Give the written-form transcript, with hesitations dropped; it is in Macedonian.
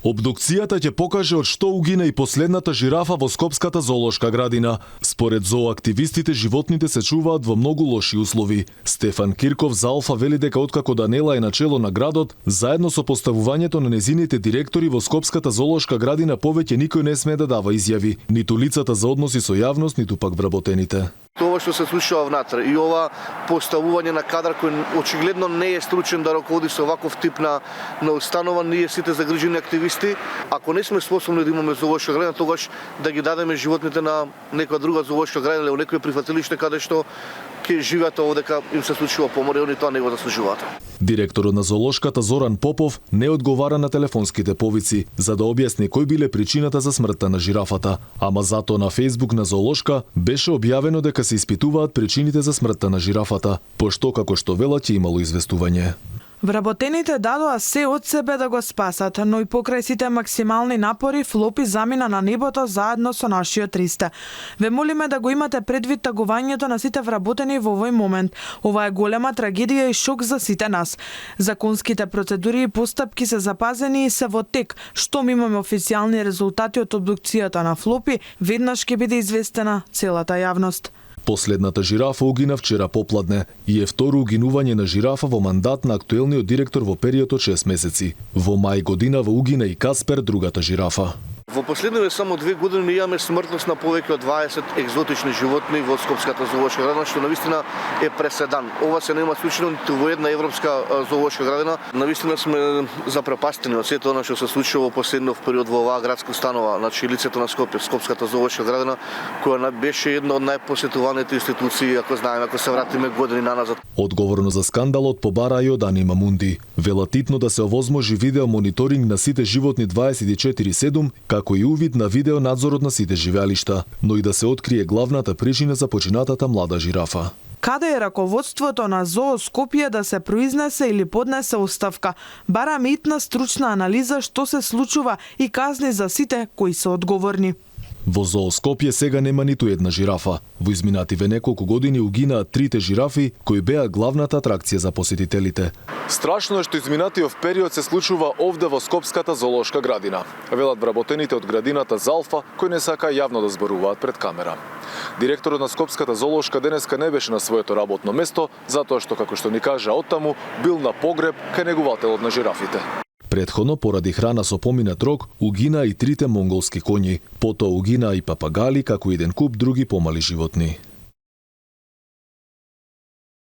Обдукцијата ќе покаже од што угина и последната жирафа во Скопската зоолошка градина. Според зооактивистите, животните се чуваат во многу лоши услови. Стефан Кирков за Алфа вели дека откако Данела е начело на градот, заедно со поставувањето на незините директори во Скопската зоолошка градина повеќе никој не смее да дава изјави, ниту лицата за односи со јавност, ниту пак вработените. Тоа што се случува внатре и ова поставување на кадар кој очигледно не е стручен да раководи со ваков тип на установа, ние сите загрижени активисти, ако не сме способни да имаме зоолошка градина, тогаш да ги дадеме животните на некоја друга зоолошка градина или некој прифатилиште каде што ќе живеат овдека им се случува помор и они тоа не го заслужуваат. Директорот на зоолошката Зоран Попов не одговара на телефонските повици за да објасни кој биле причината за смртта на жирафата, ама затоа на Фејсбук на зоолошка беше објавено дека се испитуваат причините за смртта на жирафата, пошто како што велат ќе имало известување. Вработените дадоа се од себе да го спасат, но и покрај сите максимални напори, Флопи замина на небото заедно со нашиот 300. Ве молиме да го имате предвид тагувањето на сите вработени во овој момент. Ова е голема трагедија и шок за сите нас. Законските процедури и постапки се запазени и се во тек. Штом имаме официјални резултати од обдукцијата на Флопи, веднаш ќе биде известена целата јавност. Последната жирафа угина вчера попладне и е второ угинување на жирафа во мандат на актуелниот директор во период од 6 месеци. Во мај година во угина и Каспер, другата жирафа. Во последниве само 2 години имаме смртност на повеќе од 20 екзотични животни во Скопската зоолошка градина, што навистина е преседан. Ова се нема случено ниту во една европска зоолошка градина. Навистина сме запрепастени од сето она што се случува во последнов период во оваа градска установа, значи лицето на Скопје, Скопската зоолошка градина, која беше една од најпосетуваните институции, ако знаеме, ако се вратиме години наназад. Одговорно за скандалот побара и од Ани Мамунди. Велатитно да се овозможи видео мониторинг на сите животни 24/7, како и увид на видео надзорот на сите живеалишта, но и да се открие главната причина за починатата млада жирафа. Каде е раководството на ЗОО Скопје да се произнесе или поднесе оставка? Бараме итна стручна анализа што се случува и казни за сите кои се одговорни. Во ЗОО Скопје сега нема ниту една жирафа. Во изминативе неколку години угинаа 3 жирафи кои беа главната атракција за посетителите. Страшно е што изминатиот период се случува овде во Скопската зоолошка градина, велат вработените од градината Залфа кои не сака јавно да зборуваат пред камера. Директорот на Скопската зоолошка денеска не беше на своето работно место, затоа што, како што ни кажа оттаму, бил на погреб кај негувателот на жирафите. Претходно, поради храна со поминат рок, угина и 3 монголски коњи, потоа угина и папагали, како и еден куп други помали животни.